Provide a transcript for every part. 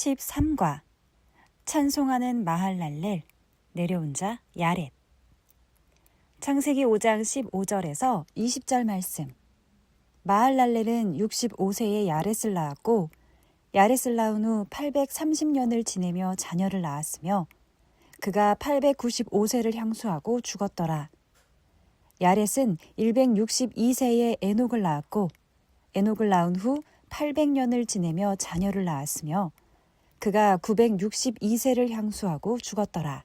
13과 찬송하는 마할랄렐 내려온 자 야렛. 창세기 5장 15절에서 20절 말씀. 마할랄렐은 65세에 야렛을 낳았고 야렛을 낳은 후 830년을 지내며 자녀를 낳았으며 그가 895세를 향수하고 죽었더라. 야렛은 162세에 에녹을 낳았고 에녹을 낳은 후 800년을 지내며 자녀를 낳았으며 그가 962세를 향수하고 죽었더라.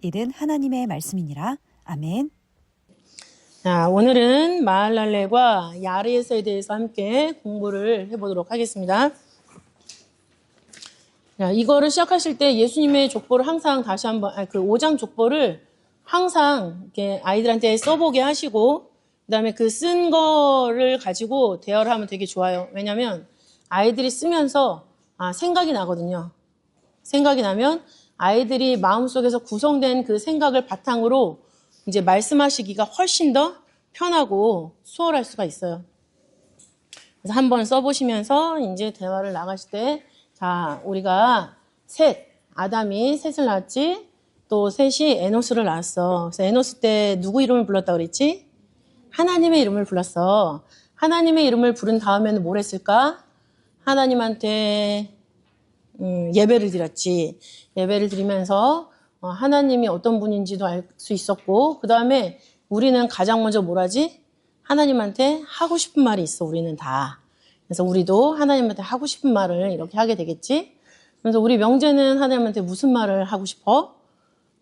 이는 하나님의 말씀이니라. 아멘. 자, 오늘은 마할랄렐과 야렛에 대해서 함께 공부를 해보도록 하겠습니다. 자, 이거를 시작하실 때 예수님의 족보를 항상 다시 한번, 그 5장 족보를 항상 이렇게 아이들한테 써보게 하시고, 그 다음에 그 쓴 거를 가지고 대화를 하면 되게 좋아요. 왜냐면 아이들이 쓰면서 생각이 나거든요. 생각이 나면 아이들이 마음속에서 구성된 그 생각을 바탕으로 이제 말씀하시기가 훨씬 더 편하고 수월할 수가 있어요. 그래서 한번 써보시면서 이제 대화를 나가실 때, 자, 우리가 아담이 셋을 낳았지, 또 셋이 에노스를 낳았어. 그래서 에노스 때 누구 이름을 불렀다고 그랬지? 하나님의 이름을 불렀어. 하나님의 이름을 부른 다음에는 뭘 했을까? 하나님한테 예배를 드렸지. 예배를 드리면서 하나님이 어떤 분인지도 알 수 있었고, 그 다음에 우리는 가장 먼저 뭘 하지? 하나님한테 하고 싶은 말이 있어, 우리는 다. 그래서 우리도 하나님한테 하고 싶은 말을 이렇게 하게 되겠지? 그래서 우리 명제는 하나님한테 무슨 말을 하고 싶어?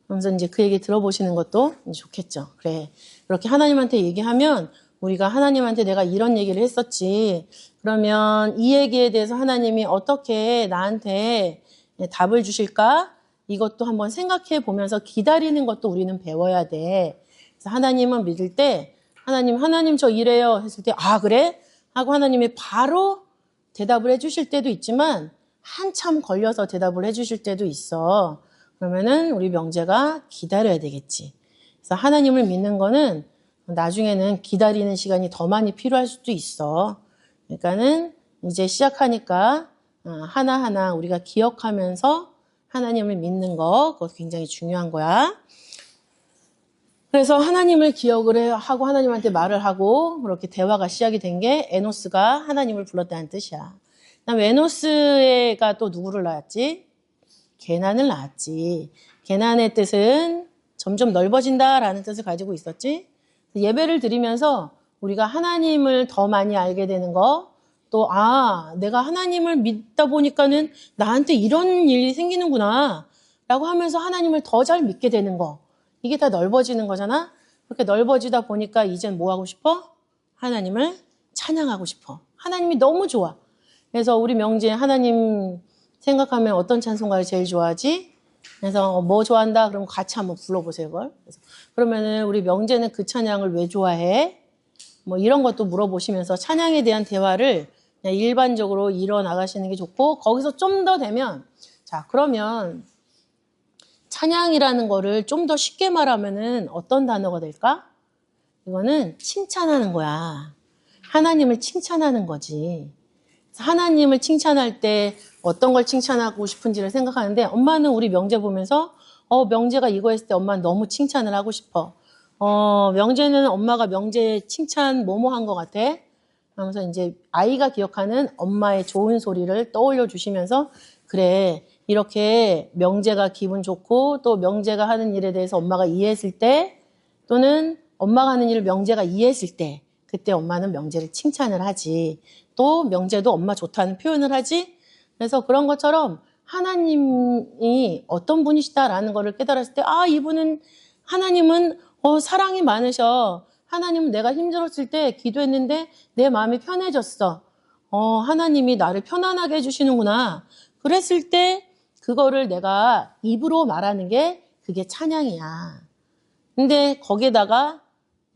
그래서 이제 그 얘기 들어보시는 것도 좋겠죠. 그래. 그렇게 하나님한테 얘기하면 우리가 하나님한테 내가 이런 얘기를 했었지. 그러면 이 얘기에 대해서 하나님이 어떻게 나한테 답을 주실까? 이것도 한번 생각해 보면서 기다리는 것도 우리는 배워야 돼. 그래서 하나님은 믿을 때 하나님 저 이래요 했을 때 그래? 하고 하나님이 바로 대답을 해주실 때도 있지만 한참 걸려서 대답을 해주실 때도 있어. 그러면은 우리 명제가 기다려야 되겠지. 그래서 하나님을 믿는 거는 나중에는 기다리는 시간이 더 많이 필요할 수도 있어. 그러니까는 이제 시작하니까 하나하나 우리가 기억하면서 하나님을 믿는 거, 그거 굉장히 중요한 거야. 그래서 하나님을 기억을 하고 하나님한테 말을 하고 그렇게 대화가 시작이 된 게 에노스가 하나님을 불렀다는 뜻이야. 그다음 에노스가 또 누구를 낳았지? 게난을 낳았지. 게난의 뜻은 점점 넓어진다라는 뜻을 가지고 있었지. 예배를 드리면서 우리가 하나님을 더 많이 알게 되는 거, 또 내가 하나님을 믿다 보니까는 나한테 이런 일이 생기는구나 라고 하면서 하나님을 더 잘 믿게 되는 거, 이게 다 넓어지는 거잖아. 그렇게 넓어지다 보니까 이젠 뭐 하고 싶어? 하나님을 찬양하고 싶어. 하나님이 너무 좋아. 그래서 우리 명제 하나님 생각하면 어떤 찬송가를 제일 좋아하지? 그래서 뭐 좋아한다? 그럼 같이 한번 불러보세요, 그걸. 그러면은 우리 명제는 그 찬양을 왜 좋아해? 뭐 이런 것도 물어보시면서 찬양에 대한 대화를 그냥 일반적으로 이뤄나가시는 게 좋고, 거기서 좀 더 되면, 자, 그러면 찬양이라는 거를 좀 더 쉽게 말하면은 어떤 단어가 될까? 이거는 칭찬하는 거야. 하나님을 칭찬하는 거지. 하나님을 칭찬할 때 어떤 걸 칭찬하고 싶은지를 생각하는데, 엄마는 우리 명제 보면서 명제가 이거 했을 때 엄마는 너무 칭찬을 하고 싶어. 명제는 엄마가 명제 칭찬 뭐뭐 한 것 같아? 하면서 이제 아이가 기억하는 엄마의 좋은 소리를 떠올려 주시면서, 그래, 이렇게 명제가 기분 좋고 또 명제가 하는 일에 대해서 엄마가 이해했을 때, 또는 엄마가 하는 일을 명제가 이해했을 때, 그때 엄마는 명제를 칭찬을 하지. 또 명제도 엄마 좋다는 표현을 하지. 그래서 그런 것처럼 하나님이 어떤 분이시다라는 거를 깨달았을 때, 이분은, 하나님은 사랑이 많으셔. 하나님은 내가 힘들었을 때 기도했는데 내 마음이 편해졌어. 하나님이 나를 편안하게 해주시는구나. 그랬을 때 그거를 내가 입으로 말하는 게 그게 찬양이야. 근데 거기에다가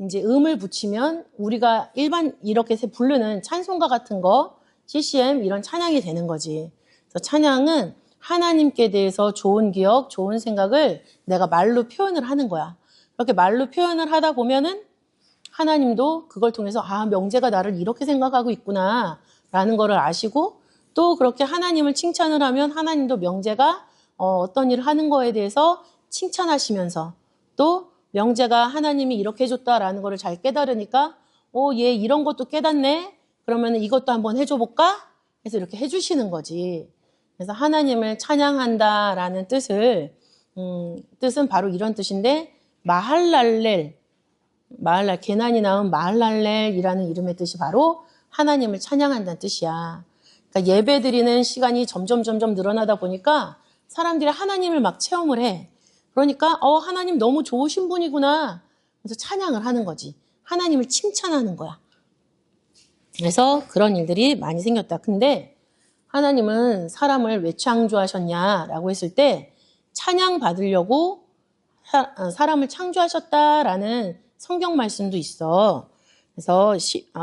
이제 음을 붙이면 우리가 일반 이렇게 부르는 찬송가 같은 거, CCM 이런 찬양이 되는 거지. 그래서 찬양은 하나님께 대해서 좋은 기억, 좋은 생각을 내가 말로 표현을 하는 거야. 그렇게 말로 표현을 하다 보면은 하나님도 그걸 통해서 명제가 나를 이렇게 생각하고 있구나 라는 거를 아시고, 또 그렇게 하나님을 칭찬을 하면 하나님도 명제가 어떤 일을 하는 거에 대해서 칭찬하시면서 또 명제가 하나님이 이렇게 해줬다라는 거를 잘 깨달으니까 얘 이런 것도 깨닫네? 그러면 이것도 한번 해줘볼까? 해서 이렇게 해주시는 거지. 그래서 하나님을 찬양한다라는 뜻은 바로 이런 뜻인데 마할랄렐, 계난이 낳은 마할랄렐이라는 이름의 뜻이 바로 하나님을 찬양한다는 뜻이야. 그러니까 예배드리는 시간이 점점 늘어나다 보니까 사람들이 하나님을 막 체험을 해. 그러니까 하나님 너무 좋으신 분이구나. 그래서 찬양을 하는 거지. 하나님을 칭찬하는 거야. 그래서 그런 일들이 많이 생겼다. 근데 하나님은 사람을 왜 창조하셨냐라고 했을 때 찬양 받으려고 사람을 창조하셨다라는 성경 말씀도 있어. 그래서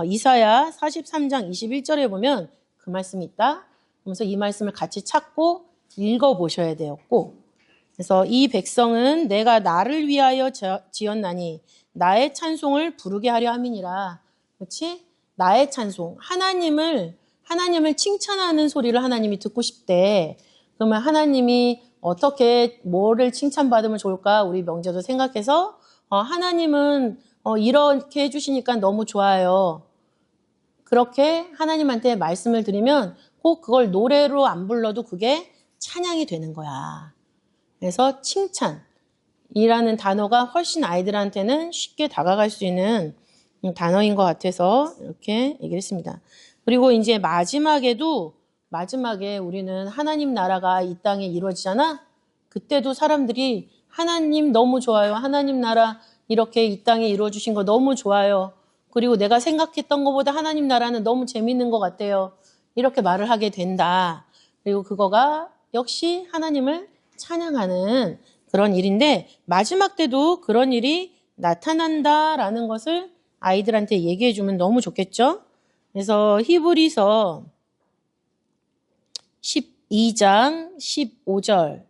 이사야 43장 21절에 보면 그 말씀이 있다. 그래서 이 말씀을 같이 찾고 읽어보셔야 돼요. 꼭. 그래서 이 백성은 내가 나를 위하여 지었나니 나의 찬송을 부르게 하려 함이니라. 그렇지? 나의 찬송. 하나님을 칭찬하는 소리를 하나님이 듣고 싶대. 그러면 하나님이 어떻게 뭐를 칭찬받으면 좋을까? 우리 명제도 생각해서 하나님은 이렇게 해주시니까 너무 좋아요. 그렇게 하나님한테 말씀을 드리면 꼭 그걸 노래로 안 불러도 그게 찬양이 되는 거야. 그래서 칭찬이라는 단어가 훨씬 아이들한테는 쉽게 다가갈 수 있는 단어인 것 같아서 이렇게 얘기를 했습니다. 그리고 이제 마지막에 우리는 하나님 나라가 이 땅에 이루어지잖아? 그때도 사람들이 하나님 너무 좋아요. 하나님 나라 이렇게 이 땅에 이루어주신 거 너무 좋아요. 그리고 내가 생각했던 것보다 하나님 나라는 너무 재밌는 것 같아요. 이렇게 말을 하게 된다. 그리고 그거가 역시 하나님을 찬양하는 그런 일인데 마지막 때도 그런 일이 나타난다라는 것을 아이들한테 얘기해 주면 너무 좋겠죠? 그래서 히브리서 12장 15절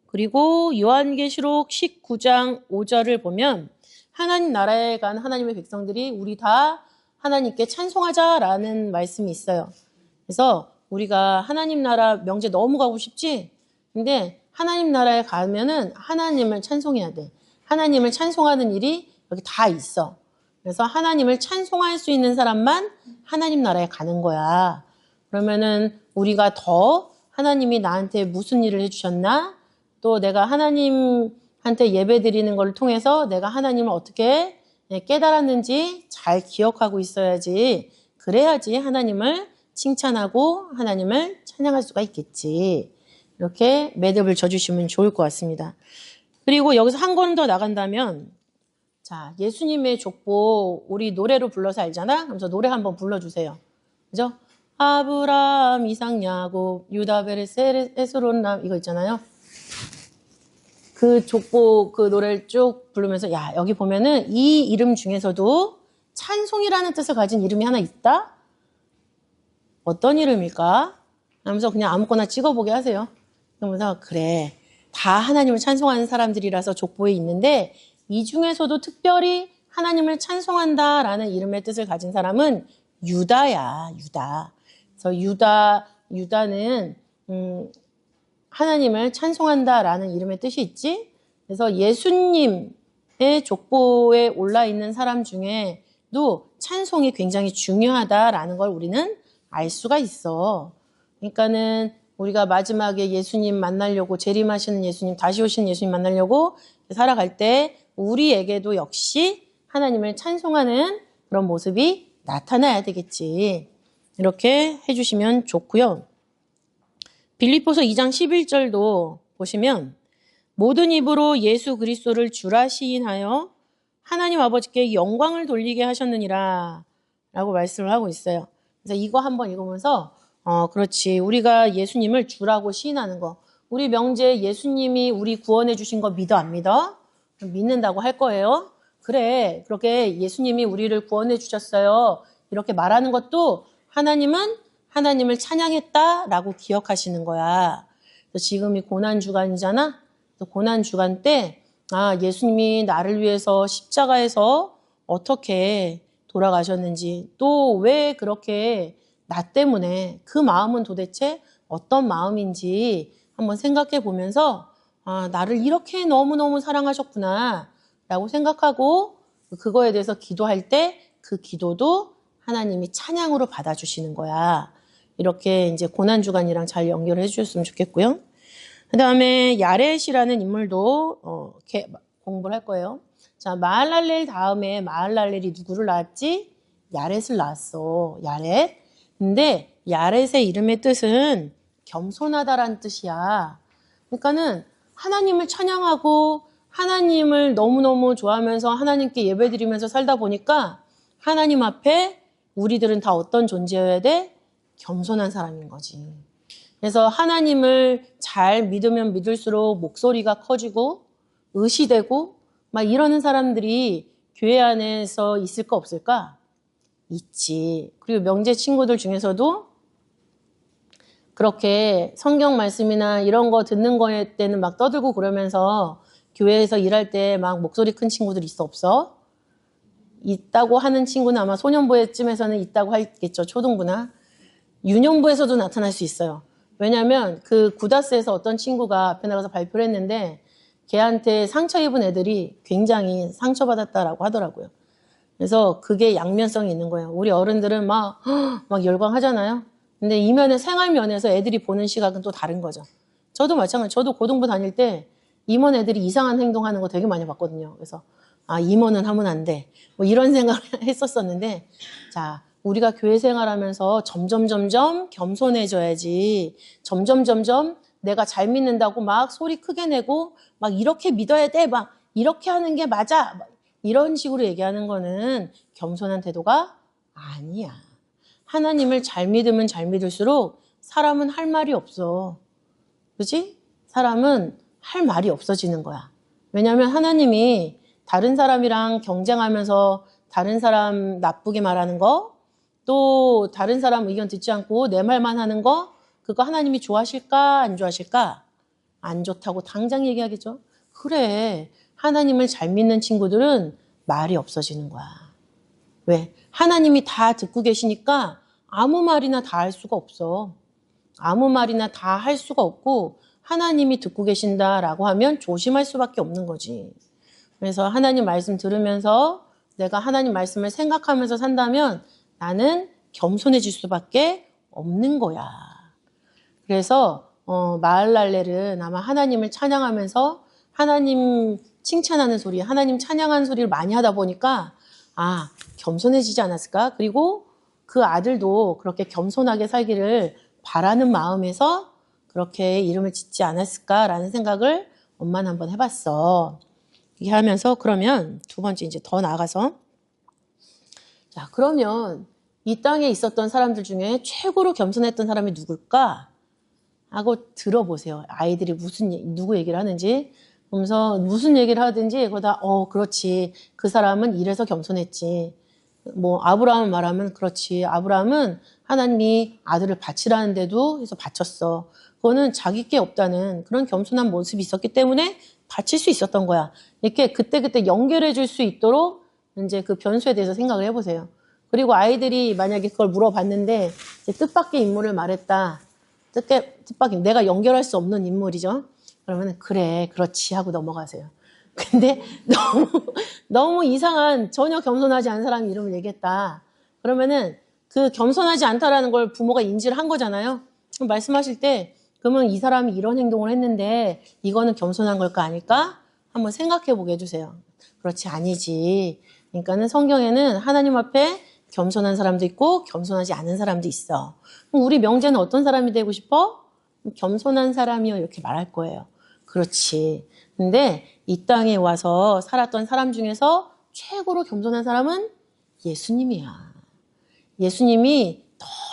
그리고 요한계시록 19장 5절을 보면 하나님 나라에 간 하나님의 백성들이 우리 다 하나님께 찬송하자라는 말씀이 있어요. 그래서 우리가 하나님 나라 명제 너무 가고 싶지? 근데 하나님 나라에 가면은 하나님을 찬송해야 돼. 하나님을 찬송하는 일이 여기 다 있어. 그래서 하나님을 찬송할 수 있는 사람만 하나님 나라에 가는 거야. 그러면은 우리가 더 하나님이 나한테 무슨 일을 해주셨나? 또 내가 하나님한테 예배 드리는 걸 통해서 내가 하나님을 어떻게 깨달았는지 잘 기억하고 있어야지. 그래야지 하나님을 칭찬하고 하나님을 찬양할 수가 있겠지. 이렇게 매듭을 져주시면 좋을 것 같습니다. 그리고 여기서 한 권 더 나간다면 자, 예수님의 족보 우리 노래로 불러서 알잖아? 그래서 노래 한번 불러주세요. 그죠? 아브라함, 이삭, 야곱, 유다, 베레스, 에스론람 이거 있잖아요. 그 족보 그 노래를 쭉 부르면서 야 여기 보면은 이 이름 중에서도 찬송이라는 뜻을 가진 이름이 하나 있다? 어떤 이름일까? 하면서 그냥 아무거나 찍어보게 하세요. 그러면서 그래 다 하나님을 찬송하는 사람들이라서 족보에 있는데 이 중에서도 특별히 하나님을 찬송한다라는 이름의 뜻을 가진 사람은 유다야. 유다. 그래서 유다는 하나님을 찬송한다라는 이름의 뜻이 있지. 그래서 예수님의 족보에 올라 있는 사람 중에도 찬송이 굉장히 중요하다라는 걸 우리는 알 수가 있어. 그러니까는 우리가 마지막에 예수님 만나려고 재림하시는 예수님, 다시 오시는 예수님 만나려고 살아갈 때 우리에게도 역시 하나님을 찬송하는 그런 모습이 나타나야 되겠지. 이렇게 해주시면 좋고요. 빌립보서 2장 11절도 보시면 모든 입으로 예수 그리스도를 주라 시인하여 하나님 아버지께 영광을 돌리게 하셨느니라 라고 말씀을 하고 있어요. 그래서 이거 한번 읽으면서 그렇지. 우리가 예수님을 주라고 시인하는 거. 우리 명제 예수님이 우리 구원해 주신 거 믿어 안 믿어? 믿는다고 할 거예요. 그래. 그렇게 예수님이 우리를 구원해 주셨어요. 이렇게 말하는 것도 하나님은 하나님을 찬양했다라고 기억하시는 거야. 그래서 지금이 고난주간이잖아. 고난주간 때 예수님이 나를 위해서 십자가에서 어떻게 돌아가셨는지 또 왜 그렇게 나 때문에 그 마음은 도대체 어떤 마음인지 한번 생각해 보면서 아, 나를 이렇게 너무너무 사랑하셨구나 라고 생각하고 그거에 대해서 기도할 때 그 기도도 하나님이 찬양으로 받아주시는 거야. 이렇게 이제 고난주간이랑 잘 연결해 주셨으면 좋겠고요. 그 다음에 야렛이라는 인물도 이렇게 공부를 할 거예요. 자, 마할랄렐 다음에 마할랄렐이 누구를 낳았지? 야렛을 낳았어. 야렛. 근데 야렛의 이름의 뜻은 겸손하다라는 뜻이야. 그러니까는 하나님을 찬양하고 하나님을 너무너무 좋아하면서 하나님께 예배드리면서 살다 보니까 하나님 앞에 우리들은 다 어떤 존재여야 돼? 겸손한 사람인 거지. 그래서 하나님을 잘 믿으면 믿을수록 목소리가 커지고 의시되고 막 이러는 사람들이 교회 안에서 있을 거 없을까? 있지. 그리고 명제 친구들 중에서도 그렇게 성경 말씀이나 이런 거 듣는 거에 때는 막 떠들고 그러면서 교회에서 일할 때 막 목소리 큰 친구들 있어 없어? 있다고 하는 친구는 아마 소년부에쯤에서는 있다고 하겠죠. 초등부나. 유년부에서도 나타날 수 있어요. 왜냐하면 그 구다스에서 어떤 친구가 앞에 나가서 발표를 했는데 걔한테 상처 입은 애들이 굉장히 상처받았다라고 하더라고요. 그래서 그게 양면성이 있는 거예요. 우리 어른들은 막 열광하잖아요. 근데 이면의 생활면에서 애들이 보는 시각은 또 다른 거죠. 저도 마찬가지. 저도 고등부 다닐 때 임원 애들이 이상한 행동하는 거 되게 많이 봤거든요. 그래서 아, 임원은 하면 안 돼. 뭐 이런 생각을 했었었는데 자, 우리가 교회 생활하면서 점점 겸손해져야지. 점점 내가 잘 믿는다고 막 소리 크게 내고 막 이렇게 믿어야 돼. 막 이렇게 하는 게 맞아. 막 이런 식으로 얘기하는 거는 겸손한 태도가 아니야. 하나님을 잘 믿으면 잘 믿을수록 사람은 할 말이 없어. 그지? 사람은 할 말이 없어지는 거야. 왜냐하면 하나님이 다른 사람이랑 경쟁하면서 다른 사람 나쁘게 말하는 거, 또 다른 사람 의견 듣지 않고 내 말만 하는 거, 그거 하나님이 좋아하실까 안 좋아하실까? 안 좋다고 당장 얘기하겠죠. 그래, 하나님을 잘 믿는 친구들은 말이 없어지는 거야. 왜? 하나님이 다 듣고 계시니까 아무 말이나 다 할 수가 없어. 아무 말이나 다 할 수가 없고 하나님이 듣고 계신다라고 하면 조심할 수밖에 없는 거지. 그래서 하나님 말씀 들으면서 내가 하나님 말씀을 생각하면서 산다면 나는 겸손해질 수밖에 없는 거야. 그래서 마할랄렐은 아마 하나님을 찬양하면서 하나님 칭찬하는 소리, 하나님 찬양하는 소리를 많이 하다 보니까 아, 겸손해지지 않았을까? 그리고 그 아들도 그렇게 겸손하게 살기를 바라는 마음에서 그렇게 이름을 짓지 않았을까라는 생각을 엄마는 한번 해봤어. 이렇게 하면서 그러면 두 번째 이제 더 나아가서 자, 그러면 이 땅에 있었던 사람들 중에 최고로 겸손했던 사람이 누굴까? 하고 들어보세요. 아이들이 누구 얘기를 하는지. 그러면서 무슨 얘기를 하든지 그거 다 그렇지. 그 사람은 이래서 겸손했지. 뭐 아브라함 말하면 그렇지. 아브라함은 하나님이 아들을 바치라는데도 해서 바쳤어. 그거는 자기 게 없다는 그런 겸손한 모습이 있었기 때문에 바칠 수 있었던 거야. 이렇게 그때 연결해 줄 수 있도록 이제 그 변수에 대해서 생각을 해보세요. 그리고 아이들이 만약에 그걸 물어봤는데 이제 뜻밖의 인물을 말했다. 뜻밖의 내가 연결할 수 없는 인물이죠. 그러면 그래, 그렇지 하고 넘어가세요. 근데 너무 이상한 전혀 겸손하지 않은 사람 이름을 얘기했다. 그러면은 그 겸손하지 않다라는 걸 부모가 인지를 한 거잖아요. 그럼 말씀하실 때 그러면 이 사람이 이런 행동을 했는데 이거는 겸손한 걸까 아닐까? 한번 생각해 보게 해주세요. 그렇지, 아니지. 그러니까는 성경에는 하나님 앞에 겸손한 사람도 있고 겸손하지 않은 사람도 있어. 그럼 우리 명제는 어떤 사람이 되고 싶어? 겸손한 사람이요 이렇게 말할 거예요. 그렇지. 근데 이 땅에 와서 살았던 사람 중에서 최고로 겸손한 사람은 예수님이야. 예수님이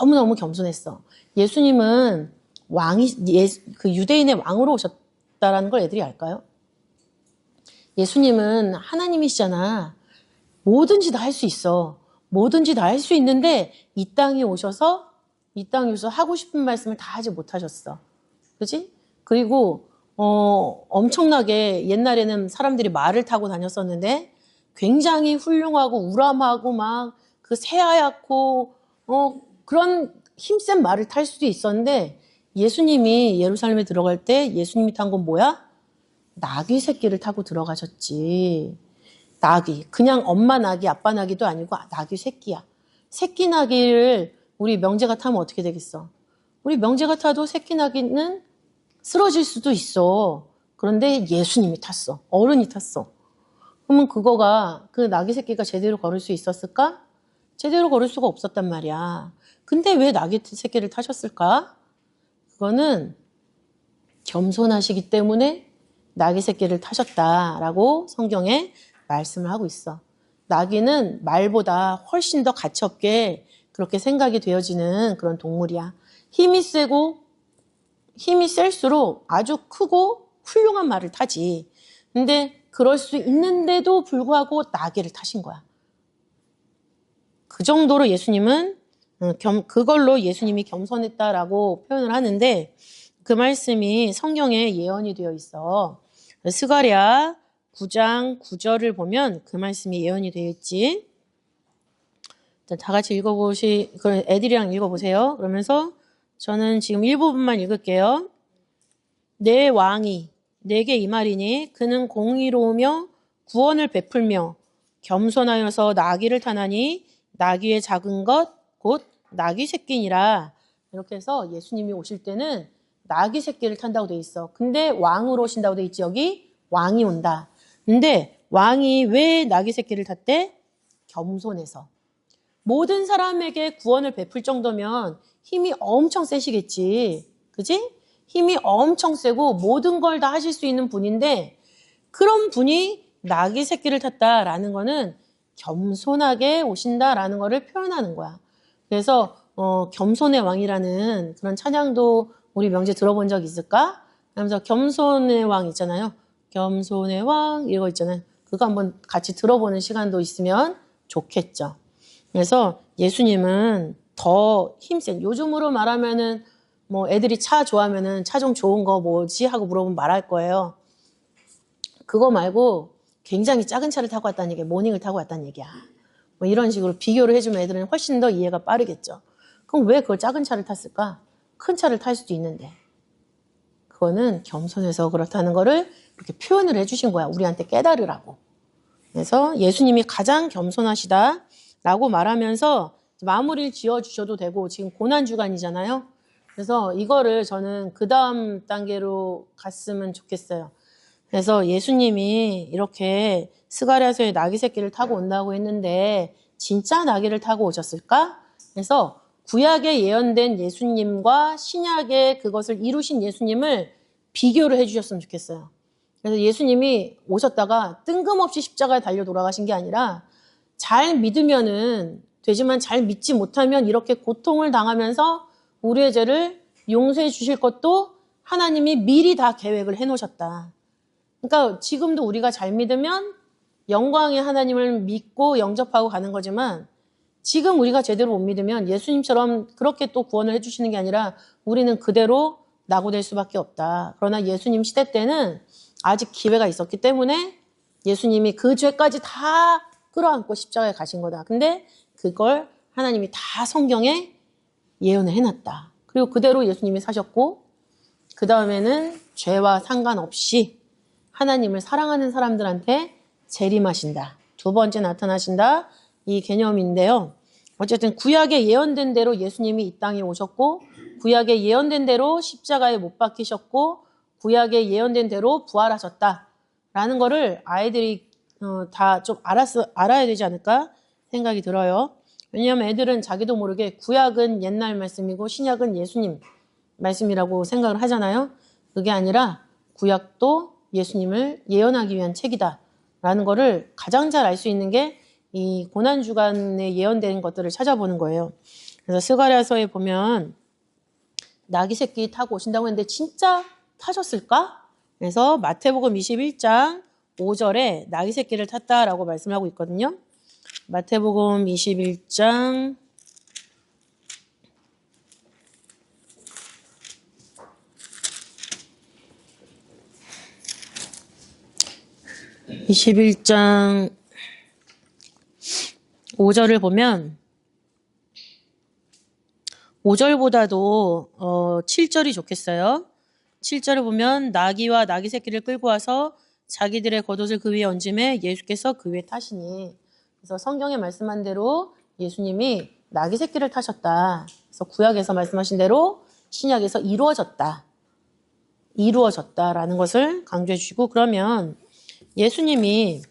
너무너무 겸손했어. 예수님은 그 유대인의 왕으로 오셨다라는 걸 애들이 알까요? 예수님은 하나님이시잖아. 뭐든지 다 할 수 있어. 뭐든지 다 할 수 있는데 이 땅에 오셔서 하고 싶은 말씀을 다 하지 못하셨어. 그지? 그리고 엄청나게 옛날에는 사람들이 말을 타고 다녔었는데 굉장히 훌륭하고 우람하고 막 그 새하얗고 그런 힘센 말을 탈 수도 있었는데 예수님이 예루살렘에 들어갈 때 예수님이 탄 건 뭐야? 나귀 새끼를 타고 들어가셨지. 나귀. 그냥 엄마 나귀, 아빠 나귀도 아니고 나귀 새끼야. 새끼 나귀를 우리 명제가 타면 어떻게 되겠어? 우리 명제가 타도 새끼 나귀는 쓰러질 수도 있어. 그런데 예수님이 탔어. 어른이 탔어. 그러면 그거가 그 나귀 새끼가 제대로 걸을 수 있었을까? 제대로 걸을 수가 없었단 말이야. 근데 왜 나귀 새끼를 타셨을까? 그거는 겸손하시기 때문에 나귀 새끼를 타셨다라고 성경에 말씀을 하고 있어. 나귀는 말보다 훨씬 더 가치없게 그렇게 생각이 되어지는 그런 동물이야. 힘이 셀수록 아주 크고 훌륭한 말을 타지. 근데 그럴 수 있는데도 불구하고 나귀를 타신 거야. 그 정도로 예수님은 그걸로 예수님이 겸손했다라고 표현을 하는데 그 말씀이 성경에 예언이 되어 있어. 스가랴 9장 9절을 보면 그 말씀이 예언이 되어 있지. 다 같이 애들이랑 읽어보세요. 그러면서 저는 지금 일부분만 읽을게요. 내 왕이 내게 이 말이니 그는 공의로우며 구원을 베풀며 겸손하여서 나귀를 타나니 나귀의 작은 것 곧 나귀 새끼니라. 이렇게 해서 예수님이 오실 때는 나귀 새끼를 탄다고 돼 있어. 근데 왕으로 오신다고 돼 있지. 여기 왕이 온다. 근데 왕이 왜 나귀 새끼를 탔대? 겸손해서. 모든 사람에게 구원을 베풀 정도면 힘이 엄청 세시겠지. 그지? 힘이 엄청 세고 모든 걸 다 하실 수 있는 분인데 그런 분이 나귀 새끼를 탔다라는 거는 겸손하게 오신다라는 거를 표현하는 거야. 그래서 겸손의 왕이라는 그런 찬양도 우리 명제 들어본 적 있을까? 하면서 겸손의 왕 있잖아요. 겸손의 왕 이거 있잖아요. 그거 한번 같이 들어보는 시간도 있으면 좋겠죠. 그래서 예수님은 더 힘센, 요즘으로 말하면은 뭐 애들이 차 좋아하면은 차 좀 좋은 거 뭐지 하고 물어보면 말할 거예요. 그거 말고 굉장히 작은 차를 타고 왔다는 얘기야. 모닝을 타고 왔다는 얘기야. 뭐 이런 식으로 비교를 해주면 애들은 훨씬 더 이해가 빠르겠죠. 그럼 왜 그걸 작은 차를 탔을까? 큰 차를 탈 수도 있는데. 그거는 겸손해서 그렇다는 거를 이렇게 표현을 해주신 거야. 우리한테 깨달으라고. 그래서 예수님이 가장 겸손하시다라고 말하면서 마무리를 지어주셔도 되고 지금 고난주간이잖아요. 그래서 이거를 저는 그 다음 단계로 갔으면 좋겠어요. 그래서 예수님이 이렇게 스가랴서의 나귀 새끼를 타고 온다고 했는데 진짜 나귀를 타고 오셨을까? 그래서 구약에 예언된 예수님과 신약에 그것을 이루신 예수님을 비교를 해주셨으면 좋겠어요. 그래서 예수님이 오셨다가 뜬금없이 십자가에 달려 돌아가신 게 아니라 잘 믿으면은 되지만 잘 믿지 못하면 이렇게 고통을 당하면서 우리의 죄를 용서해 주실 것도 하나님이 미리 다 계획을 해 놓으셨다. 그러니까 지금도 우리가 잘 믿으면 영광의 하나님을 믿고 영접하고 가는 거지만 지금 우리가 제대로 못 믿으면 예수님처럼 그렇게 또 구원을 해주시는 게 아니라 우리는 그대로 낙오될 수밖에 없다. 그러나 예수님 시대 때는 아직 기회가 있었기 때문에 예수님이 그 죄까지 다 끌어안고 십자가에 가신 거다. 근데 그걸 하나님이 다 성경에 예언을 해놨다. 그리고 그대로 예수님이 사셨고 그 다음에는 죄와 상관없이 하나님을 사랑하는 사람들한테 재림하신다. 두 번째 나타나신다. 이 개념인데요. 어쨌든 구약에 예언된 대로 예수님이 이 땅에 오셨고 구약에 예언된 대로 십자가에 못 박히셨고 구약에 예언된 대로 부활하셨다라는 거를 아이들이 다 좀 알아야 되지 않을까 생각이 들어요. 왜냐하면 애들은 자기도 모르게 구약은 옛날 말씀이고 신약은 예수님 말씀이라고 생각을 하잖아요. 그게 아니라 구약도 예수님을 예언하기 위한 책이다라는 거를 가장 잘 알 수 있는 게 이 고난주간에 예언된 것들을 찾아보는 거예요. 그래서 스가랴서에 보면 나귀 새끼 타고 오신다고 했는데 진짜 타셨을까? 그래서 마태복음 21장 5절에 나귀 새끼를 탔다라고 말씀하고 있거든요. 마태복음 21장 5절을 보면 5절보다도 7절이 좋겠어요. 7절을 보면 나귀와 나귀 새끼를 끌고 와서 자기들의 겉옷을 그 위에 얹음에 예수께서 그 위에 타시니. 그래서 성경에 말씀한 대로 예수님이 나귀 새끼를 타셨다. 그래서 구약에서 말씀하신 대로 신약에서 이루어졌다라는 것을 강조해 주시고, 그러면 예수님이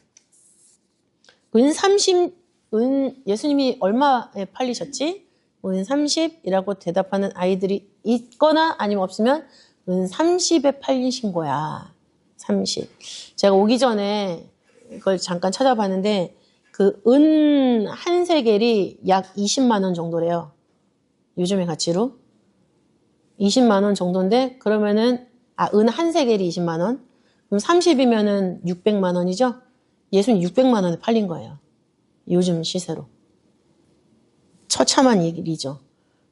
예수님이 얼마에 팔리셨지? 은 30이라고 대답하는 아이들이 있거나 아니면 없으면 은 30에 팔리신 거야. 30. 제가 오기 전에 그걸 잠깐 찾아봤는데 그 은 한 세겔이 약 20만 원 정도래요. 요즘의 가치로. 20만 원 정도인데 그러면은 은 한 세겔이 20만 원? 그럼 30이면은 600만 원이죠? 예수님 600만 원에 팔린 거예요. 요즘 시세로. 처참한 일이죠.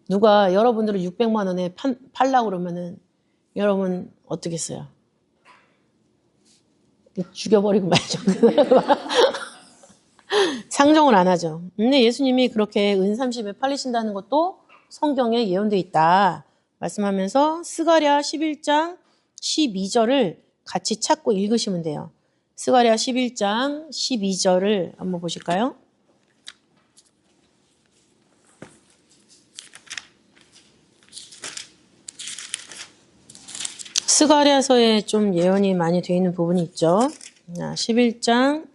누가 여러분들을 600만 원에 팔라고 그러면은 여러분 어떻겠어요? 죽여버리고 말죠. 상정을 안 하죠. 근데 예수님이 그렇게 은 30에 팔리신다는 것도 성경에 예언되어 있다 말씀하면서 스가랴 11장 12절을 같이 찾고 읽으시면 돼요. 스가랴 11장 12절을 한번 보실까요? 스가랴서에 좀 예언이 많이 되어 있는 부분이 있죠. 11장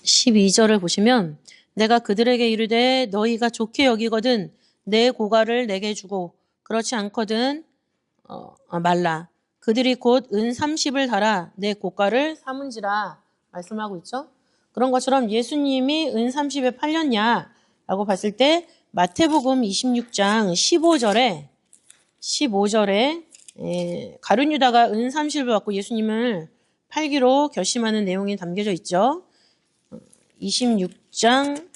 12절을 보시면 내가 그들에게 이르되 너희가 좋게 여기거든 내 고가를 내게 주고 그렇지 않거든 말라. 그들이 곧 은 30을 달아 내 고가를 삼은지라 말씀하고 있죠. 그런 것처럼 예수님이 은 30에 팔렸냐라고 봤을 때 마태복음 26장 15절에 가룟 유다가 은 30을 받고 예수님을 팔기로 결심하는 내용이 담겨져 있죠. 26장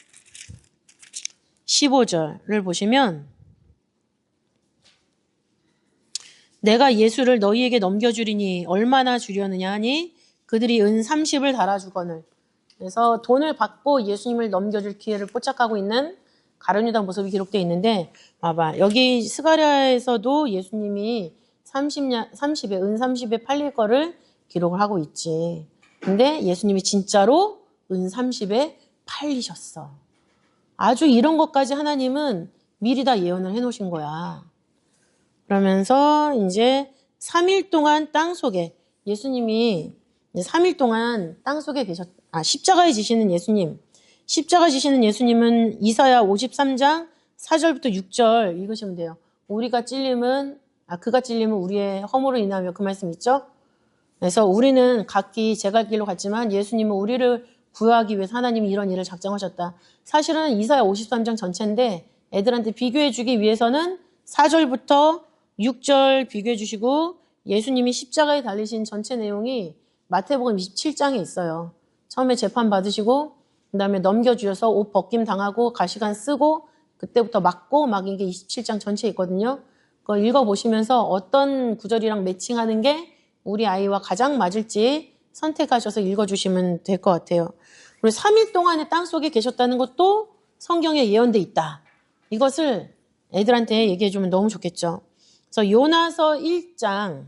15절을 보시면 내가 예수를 너희에게 넘겨주리니 얼마나 주려느냐 하니 그들이 은 30을 달아주거늘. 그래서 돈을 받고 예수님을 넘겨줄 기회를 포착하고 있는 가룟 유다 모습이 기록되어 있는데 봐봐. 여기 스가랴에서도 예수님이 30에 은 30에 팔릴 거를 기록을 하고 있지. 근데 예수님이 진짜로 은 30에 팔리셨어. 아주 이런 것까지 하나님은 미리 다 예언을 해놓으신 거야. 그러면서 이제 3일 동안 땅속에 예수님이 3일 동안 땅속에 십자가에 지시는 예수님. 십자가 지시는 예수님은 이사야 53장 4절부터 6절 읽으시면 돼요. 그가 찔림은 우리의 허물로 인하며 그 말씀 있죠? 그래서 우리는 각기 제갈 길로 갔지만 예수님은 우리를 구하기 위해서 하나님이 이런 일을 작정하셨다. 사실은 이사야 53장 전체인데 애들한테 비교해 주기 위해서는 4절부터 6절 비교해 주시고 예수님이 십자가에 달리신 전체 내용이 마태복음 27장에 있어요. 처음에 재판 받으시고 그 다음에 넘겨주셔서 옷 벗김 당하고 가시관 쓰고 그때부터 맞고 막 이게 27장 전체에 있거든요. 그거 읽어보시면서 어떤 구절이랑 매칭하는 게 우리 아이와 가장 맞을지 선택하셔서 읽어주시면 될 것 같아요. 그리고 3일 동안에 땅속에 계셨다는 것도 성경에 예언돼 있다. 이것을 애들한테 얘기해주면 너무 좋겠죠. 그래서 요나서 1장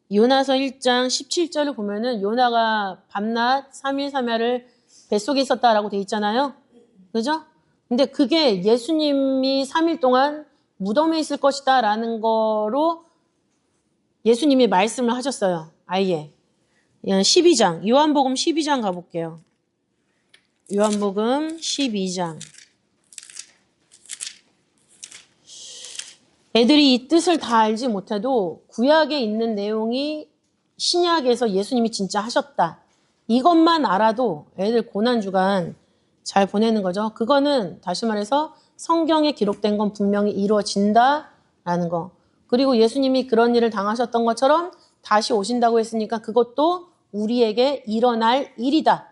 17절을 보면은 요나가 밤낮 3일 3야를 뱃속에 있었다라고 돼 있잖아요. 그죠? 근데 그게 예수님이 3일 동안 무덤에 있을 것이다 라는 거로 예수님이 말씀을 하셨어요. 아예. 12장, 요한복음 12장 가볼게요. 요한복음 12장. 애들이 이 뜻을 다 알지 못해도 구약에 있는 내용이 신약에서 예수님이 진짜 하셨다. 이것만 알아도 애들 고난주간 잘 보내는 거죠. 그거는 다시 말해서 성경에 기록된 건 분명히 이루어진다라는 거. 그리고 예수님이 그런 일을 당하셨던 것처럼 다시 오신다고 했으니까 그것도 우리에게 일어날 일이다.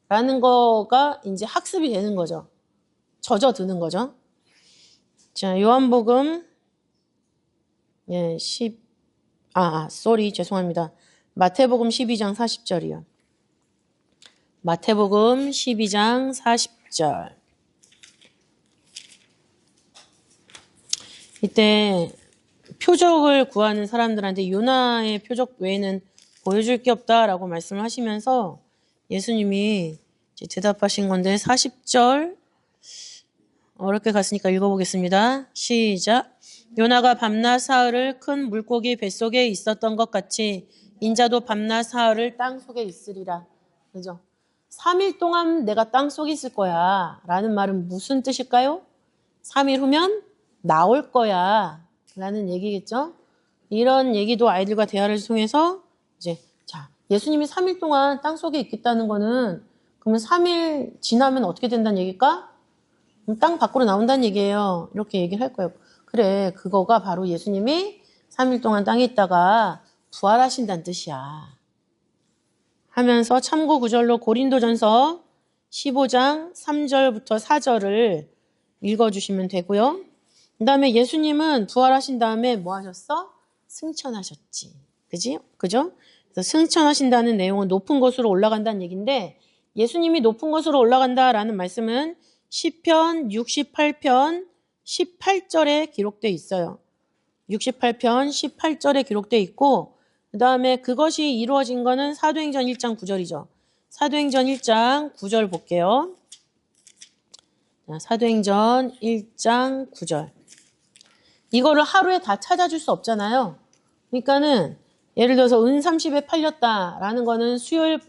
라는 거가 이제 학습이 되는 거죠. 젖어드는 거죠. 자, 요한복음 죄송합니다. 마태복음 12장 40절이요. 마태복음 12장 40절. 이때 표적을 구하는 사람들한테 요나의 표적 외에는 보여줄 게 없다라고 말씀을 하시면서 예수님이 이제 대답하신 건데 40절 어렵게 갔으니까 읽어보겠습니다. 시작. 요나가 밤낮 사흘을 큰 물고기 뱃속에 있었던 것 같이 인자도 밤낮 사흘을 땅 속에 있으리라. 그죠? 3일 동안 내가 땅 속에 있을 거야 라는 말은 무슨 뜻일까요? 3일 후면 나올 거야 라는 얘기겠죠? 이런 얘기도 아이들과 대화를 통해서 이제 자 예수님이 3일 동안 땅 속에 있겠다는 거는 그러면 3일 지나면 어떻게 된다는 얘기일까? 그럼 땅 밖으로 나온다는 얘기예요. 이렇게 얘기를 할 거예요. 그래 그거가 바로 예수님이 3일 동안 땅에 있다가 부활하신다는 뜻이야. 하면서 참고 구절로 고린도전서 15장 3절부터 4절을 읽어주시면 되고요. 그 다음에 예수님은 부활하신 다음에 뭐 하셨어? 승천하셨지. 그죠? 그래서 승천하신다는 내용은 높은 곳으로 올라간다는 얘기인데 예수님이 높은 곳으로 올라간다라는 말씀은 시편 68편 18절에 기록되어 있어요. 68편 18절에 기록되어 있고 그 다음에 그것이 이루어진 거는 사도행전 1장 9절이죠. 사도행전 1장 9절 볼게요. 사도행전 1장 9절. 이거를 하루에 다 찾아줄 수 없잖아요. 그러니까는 예를 들어서 은 30에 팔렸다라는 거는 수요일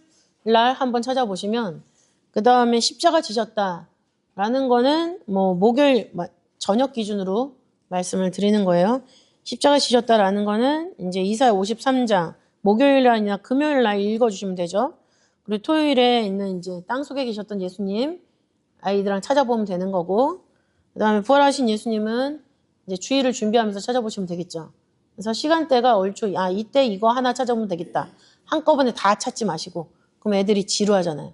날 한번 찾아보시면 그 다음에 십자가 지셨다라는 거는 뭐 목요일 저녁 기준으로 말씀을 드리는 거예요. 십자가 지셨다라는 거는 이제 이사야 53장 목요일 날이나 금요일 날 읽어주시면 되죠. 그리고 토요일에 있는 이제 땅속에 계셨던 예수님 아이들랑 찾아보면 되는 거고 그 다음에 부활하신 예수님은 이제 주일을 준비하면서 찾아보시면 되겠죠. 그래서 시간대가 얼추 이때 이거 하나 찾아보면 되겠다. 한꺼번에 다 찾지 마시고 그럼 애들이 지루하잖아요.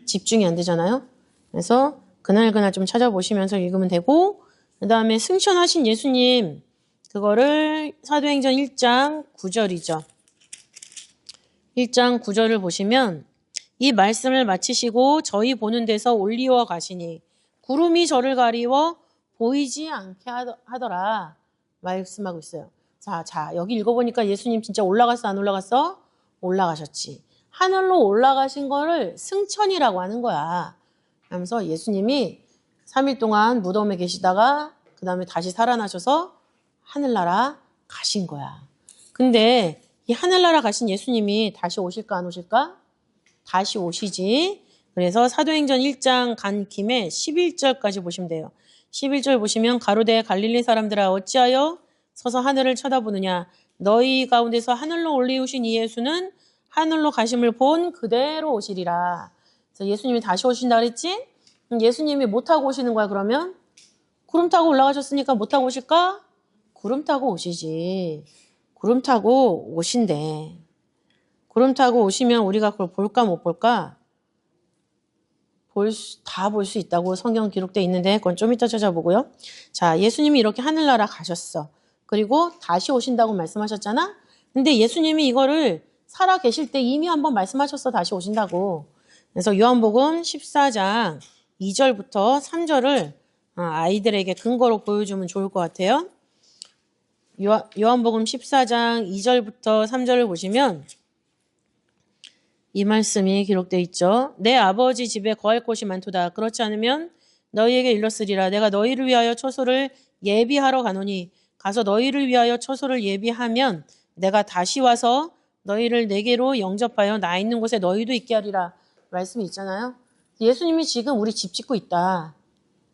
집중이 안 되잖아요. 그래서 그날 좀 찾아보시면서 읽으면 되고 그 다음에 승천하신 예수님 그거를 사도행전 1장 9절이죠. 1장 9절을 보시면 이 말씀을 마치시고 저희 보는 데서 올리어 가시니 구름이 저를 가리워 보이지 않게 하더라 말씀하고 있어요. 자 여기 읽어보니까 예수님 진짜 올라갔어 안 올라갔어? 올라가셨지. 하늘로 올라가신 거를 승천이라고 하는 거야. 하면서 예수님이 3일 동안 무덤에 계시다가 그 다음에 다시 살아나셔서 하늘나라 가신 거야. 근데 이 하늘나라 가신 예수님이 다시 오실까 안 오실까? 다시 오시지. 그래서 사도행전 1장 간 김에 11절까지 보시면 돼요. 11절 보시면 가로대 갈릴리 사람들아 어찌하여 서서 하늘을 쳐다보느냐 너희 가운데서 하늘로 올리우신 이 예수는 하늘로 가심을 본 그대로 오시리라. 그래서 예수님이 다시 오신다 그랬지? 예수님이 못 타고 오시는 거야 그러면? 구름 타고 올라가셨으니까 못 타고 오실까? 구름 타고 오시지. 구름 타고 오신대. 구름 타고 오시면 우리가 그걸 볼까 못 볼까? 다 볼 수 있다고 성경 기록되어 있는데 그건 좀 이따 찾아보고요. 자, 예수님이 이렇게 하늘나라 가셨어. 그리고 다시 오신다고 말씀하셨잖아? 근데 예수님이 이거를 살아 계실 때 이미 한번 말씀하셨어. 다시 오신다고. 그래서 요한복음 14장 2절부터 3절을 아이들에게 근거로 보여주면 좋을 것 같아요. 요한복음 14장 2절부터 3절을 보시면 이 말씀이 기록되어 있죠. 내 아버지 집에 거할 곳이 많도다. 그렇지 않으면 너희에게 일렀으리라. 내가 너희를 위하여 처소를 예비하러 가노니 가서 너희를 위하여 처소를 예비하면 내가 다시 와서 너희를 내게로 영접하여 나 있는 곳에 너희도 있게 하리라. 말씀이 있잖아요. 예수님이 지금 우리 집 짓고 있다.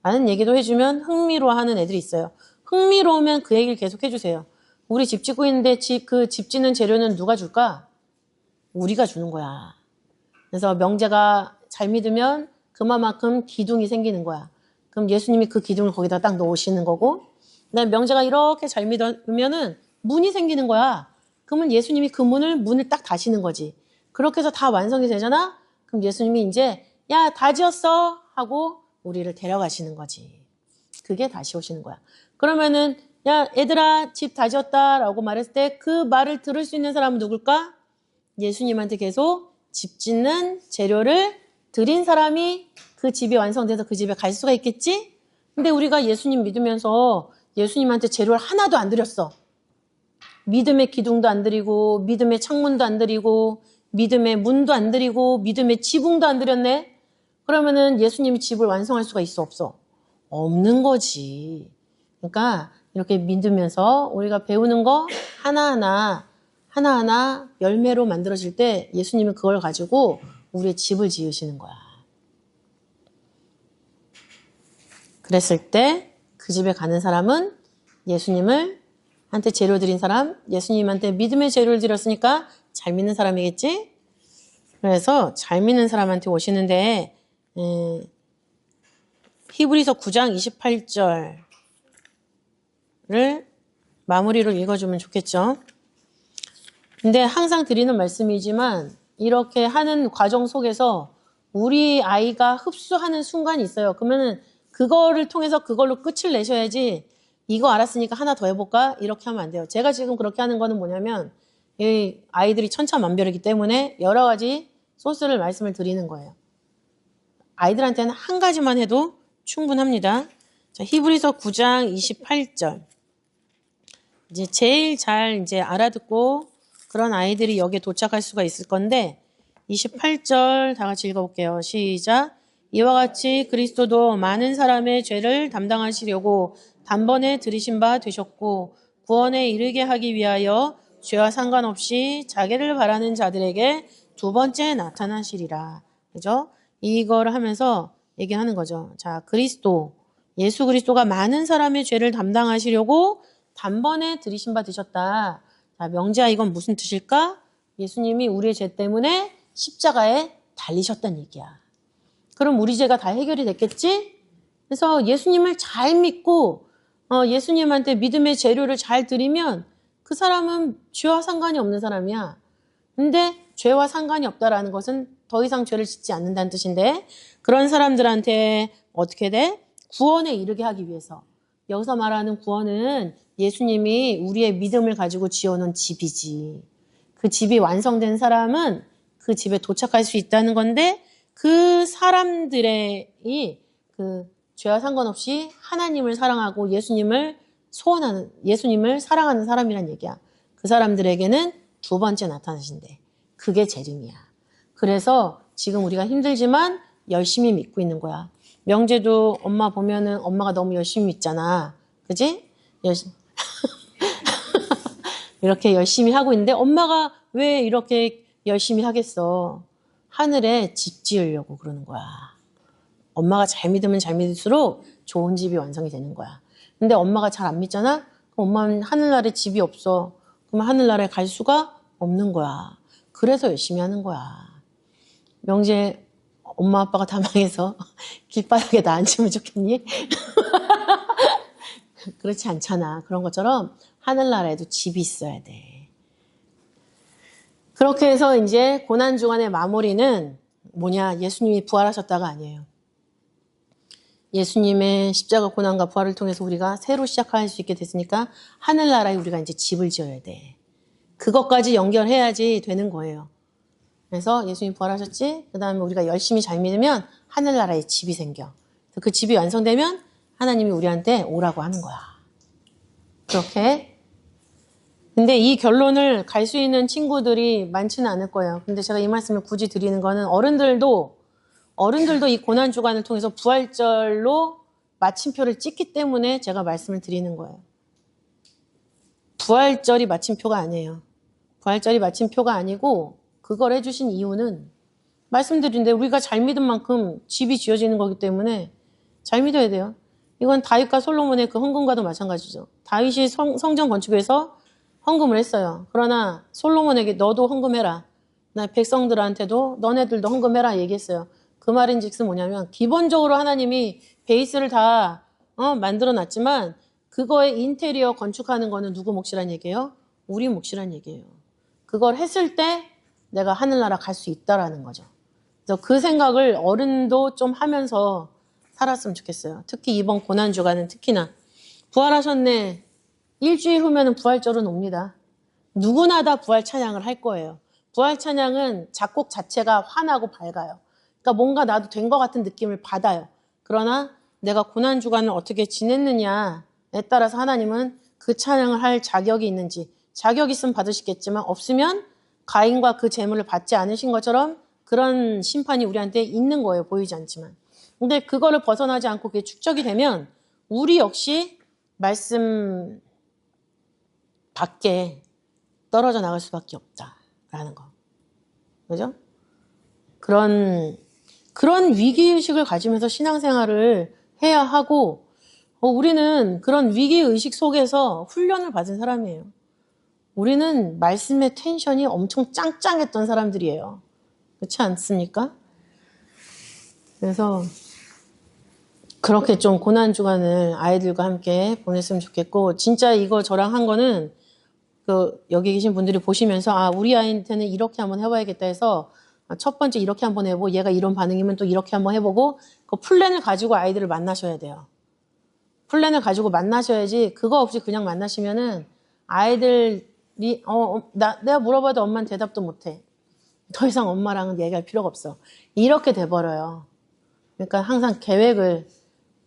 라는 얘기도 해주면 흥미로워하는 애들이 있어요. 흥미로우면 그 얘기를 계속 해주세요. 우리 집 짓고 있는데 그 집 짓는 재료는 누가 줄까? 우리가 주는 거야. 그래서 명제가 잘 믿으면 그만큼 기둥이 생기는 거야. 그럼 예수님이 그 기둥을 거기다 딱 놓으시는 거고 그다음에 명제가 이렇게 잘 믿으면은 문이 생기는 거야. 그러면 예수님이 그 문을 딱 닫으시는 거지. 그렇게 해서 다 완성이 되잖아? 그럼 예수님이 이제 야, 다 지었어 하고 우리를 데려가시는 거지. 그게 다시 오시는 거야. 그러면은 야, 얘들아 집 다 지었다라고 말했을 때 그 말을 들을 수 있는 사람은 누굴까? 예수님한테 계속 집 짓는 재료를 드린 사람이 그 집이 완성돼서 그 집에 갈 수가 있겠지? 근데 우리가 예수님 믿으면서 예수님한테 재료를 하나도 안 드렸어. 믿음의 기둥도 안 드리고 믿음의 창문도 안 드리고 믿음의 문도 안 드리고 믿음의 지붕도 안 드렸네. 그러면은 예수님이 집을 완성할 수가 있어 없어? 없는 거지. 그러니까 이렇게 믿으면서 우리가 배우는 거 하나하나 열매로 만들어질 때 예수님은 그걸 가지고 우리의 집을 지으시는 거야. 그랬을 때 그 집에 가는 사람은 예수님을 한테 재료 드린 사람, 예수님한테 믿음의 재료를 드렸으니까 잘 믿는 사람이겠지? 그래서 잘 믿는 사람한테 오시는데 히브리서 9장 28절을 마무리로 읽어주면 좋겠죠. 근데 항상 드리는 말씀이지만 이렇게 하는 과정 속에서 우리 아이가 흡수하는 순간이 있어요. 그러면은 그거를 통해서 그걸로 끝을 내셔야지 이거 알았으니까 하나 더 해볼까? 이렇게 하면 안 돼요. 제가 지금 그렇게 하는 거는 뭐냐면 이 아이들이 천차만별이기 때문에 여러 가지 소스를 말씀을 드리는 거예요. 아이들한테는 한 가지만 해도 충분합니다. 자, 히브리서 9장 28절. 이제 제일 잘 이제 알아듣고 그런 아이들이 여기에 도착할 수가 있을 건데 28절 다 같이 읽어볼게요. 시작. 이와 같이 그리스도도 많은 사람의 죄를 담당하시려고 단번에 들이신 바 되셨고 구원에 이르게 하기 위하여 죄와 상관없이 자기를 바라는 자들에게 두 번째 나타나시리라. 그죠? 이거를 하면서 얘기하는 거죠. 자, 예수 그리스도가 많은 사람의 죄를 담당하시려고 단번에 들이신 바 되셨다. 자, 명제야 이건 무슨 뜻일까? 예수님이 우리의 죄 때문에 십자가에 달리셨다는 얘기야. 그럼 우리 죄가 다 해결이 됐겠지? 그래서 예수님을 잘 믿고 예수님한테 믿음의 재료를 잘 드리면 그 사람은 죄와 상관이 없는 사람이야. 근데 죄와 상관이 없다라는 것은 더 이상 죄를 짓지 않는다는 뜻인데 그런 사람들한테 어떻게 돼? 구원에 이르게 하기 위해서. 여기서 말하는 구원은 예수님이 우리의 믿음을 가지고 지어놓은 집이지. 그 집이 완성된 사람은 그 집에 도착할 수 있다는 건데 그 사람들의 그 죄와 상관없이 하나님을 사랑하고 예수님을 사랑하는 사람이란 얘기야. 그 사람들에게는 두 번째 나타나신대. 그게 재림이야. 그래서 지금 우리가 힘들지만 열심히 믿고 있는 거야. 명제도 엄마 보면은 엄마가 너무 열심히 믿잖아. 그지? 이렇게 열심히 하고 있는데 엄마가 왜 이렇게 열심히 하겠어? 하늘에 집 지으려고 그러는 거야. 엄마가 잘 믿으면 잘 믿을수록 좋은 집이 완성이 되는 거야. 근데 엄마가 잘 안 믿잖아? 그럼 엄마는 하늘나라에 집이 없어. 그럼 하늘나라에 갈 수가 없는 거야. 그래서 열심히 하는 거야. 명제 엄마 아빠가 다 망해서 길바닥에 나 앉으면 좋겠니? 그렇지 않잖아. 그런 것처럼 하늘나라에도 집이 있어야 돼. 그렇게 해서 이제 고난주간의 마무리는 뭐냐? 예수님이 부활하셨다가 아니에요. 예수님의 십자가 고난과 부활을 통해서 우리가 새로 시작할 수 있게 됐으니까 하늘나라에 우리가 이제 집을 지어야 돼. 그것까지 연결해야지 되는 거예요. 그래서 예수님이 부활하셨지? 그 다음에 우리가 열심히 잘 믿으면 하늘나라에 집이 생겨. 그 집이 완성되면 하나님이 우리한테 오라고 하는 거야. 그렇게. 근데 이 결론을 갈 수 있는 친구들이 많지는 않을 거예요. 근데 제가 이 말씀을 굳이 드리는 거는 어른들도 이 고난주간을 통해서 부활절로 마침표를 찍기 때문에 제가 말씀을 드리는 거예요. 부활절이 마침표가 아니에요. 부활절이 마침표가 아니고 그걸 해주신 이유는 말씀드린데 우리가 잘 믿은 만큼 집이 지어지는 거기 때문에 잘 믿어야 돼요. 이건 다윗과 솔로몬의 그 헌금과도 마찬가지죠. 다윗이 성전 건축에서 헌금을 했어요. 그러나 솔로몬에게 너도 헌금해라. 나 백성들한테도 너네들도 헌금해라 얘기했어요. 그 말인즉슨 뭐냐면 기본적으로 하나님이 베이스를 다 만들어 놨지만 그거의 인테리어 건축하는 거는 누구 몫이란 얘기예요? 우리 몫이란 얘기예요. 그걸 했을 때 내가 하늘나라 갈 수 있다라는 거죠. 그래서 그 생각을 어른도 좀 하면서 살았으면 좋겠어요. 특히 이번 고난주간은 특히나 부활하셨네. 일주일 후면은 부활절은 옵니다. 누구나 다 부활 찬양을 할 거예요. 부활 찬양은 작곡 자체가 환하고 밝아요. 그러니까 뭔가 나도 된 것 같은 느낌을 받아요. 그러나 내가 고난주간을 어떻게 지냈느냐 따라서 하나님은 그 찬양을 할 자격이 있는지, 자격 있으면 받으시겠지만 없으면 가인과 그 재물을 받지 않으신 것처럼 그런 심판이 우리한테 있는 거예요. 보이지 않지만. 근데 그거를 벗어나지 않고 그게 축적이 되면 우리 역시 말씀 밖에 떨어져 나갈 수밖에 없다라는 거. 그죠? 그런 위기의식을 가지면서 신앙생활을 해야 하고, 우리는 그런 위기의식 속에서 훈련을 받은 사람이에요. 우리는 말씀의 텐션이 엄청 짱짱했던 사람들이에요. 그렇지 않습니까? 그래서 그렇게 좀 고난주간을 아이들과 함께 보냈으면 좋겠고, 진짜 이거 저랑 한 거는 여기 계신 분들이 보시면서 우리 아이한테는 이렇게 한번 해봐야겠다 해서 첫 번째 이렇게 한번 해보고 얘가 이런 반응이면 또 이렇게 한번 해보고 그 플랜을 가지고 아이들을 만나셔야 돼요. 플랜을 가지고 만나셔야지 그거 없이 그냥 만나시면은 아이들이 내가 물어봐도 엄마는 대답도 못해. 더 이상 엄마랑은 얘기할 필요가 없어. 이렇게 돼버려요. 그러니까 항상 계획을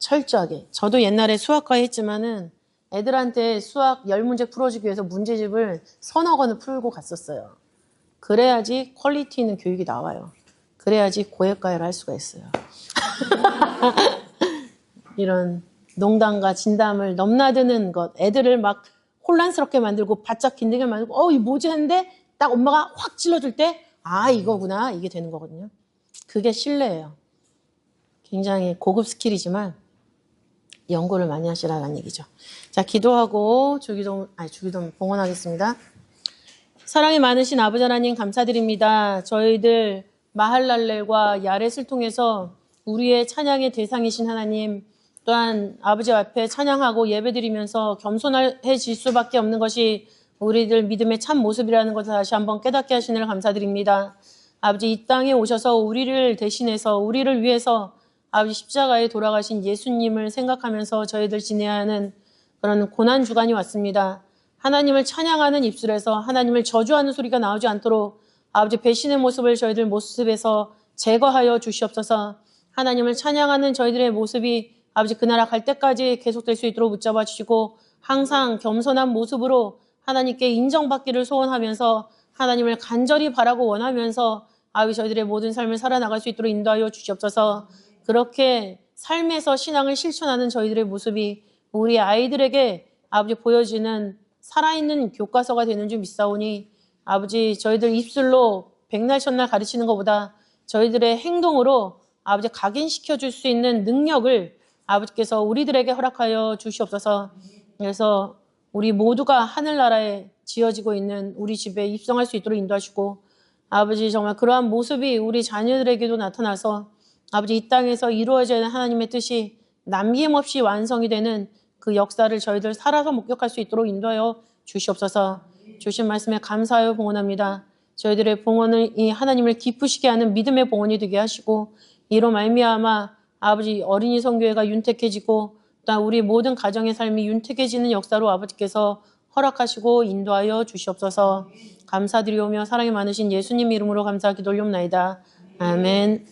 철저하게. 저도 옛날에 수학과 했지만은 애들한테 수학 10문제 풀어주기 위해서 문제집을 서너 권을 풀고 갔었어요. 그래야지 퀄리티 있는 교육이 나와요. 그래야지 고액과외를 할 수가 있어요. 이런 농담과 진담을 넘나드는 것, 애들을 막 혼란스럽게 만들고 바짝 긴들게 만들고 이 뭐지 했는데 딱 엄마가 확 찔러줄 때 이거구나, 이게 되는 거거든요. 그게 신뢰예요. 굉장히 고급 스킬이지만 연구를 많이 하시라는 얘기죠. 자, 기도하고 주기도 봉헌하겠습니다. 사랑이 많으신 아버지 하나님 감사드립니다. 저희들 마할랄렐과 야렛을 통해서 우리의 찬양의 대상이신 하나님, 또한 아버지 앞에 찬양하고 예배드리면서 겸손해질 수밖에 없는 것이 우리들 믿음의 참 모습이라는 것을 다시 한번 깨닫게 하시느라 감사드립니다. 아버지, 이 땅에 오셔서 우리를 대신해서 우리를 위해서 아버지 십자가에 돌아가신 예수님을 생각하면서 저희들 지내야 하는 그런 고난주간이 왔습니다. 하나님을 찬양하는 입술에서 하나님을 저주하는 소리가 나오지 않도록 아버지 배신의 모습을 저희들 모습에서 제거하여 주시옵소서. 하나님을 찬양하는 저희들의 모습이 아버지 그 나라 갈 때까지 계속될 수 있도록 붙잡아 주시고, 항상 겸손한 모습으로 하나님께 인정받기를 소원하면서 하나님을 간절히 바라고 원하면서 아버지 저희들의 모든 삶을 살아나갈 수 있도록 인도하여 주시옵소서. 그렇게 삶에서 신앙을 실천하는 저희들의 모습이 우리 아이들에게 아버지 보여지는 살아있는 교과서가 되는 줄 믿사오니, 아버지 저희들 입술로 백날 첫날 가르치는 것보다 저희들의 행동으로 아버지 각인시켜 줄 수 있는 능력을 아버지께서 우리들에게 허락하여 주시옵소서. 그래서 우리 모두가 하늘나라에 지어지고 있는 우리 집에 입성할 수 있도록 인도하시고, 아버지 정말 그러한 모습이 우리 자녀들에게도 나타나서 아버지 이 땅에서 이루어져야 하는 하나님의 뜻이 남김없이 완성이 되는 그 역사를 저희들 살아서 목격할 수 있도록 인도하여 주시옵소서. 주신 말씀에 감사하여 봉헌합니다. 저희들의 봉헌을 이 하나님을 기쁘시게 하는 믿음의 봉헌이 되게 하시고, 이로 말미암아 아버지 어린이 선교회가 윤택해지고 또 우리 모든 가정의 삶이 윤택해지는 역사로 아버지께서 허락하시고 인도하여 주시옵소서. 감사드리오며 사랑이 많으신 예수님 이름으로 감사 기도 올리옵나이다. 아멘.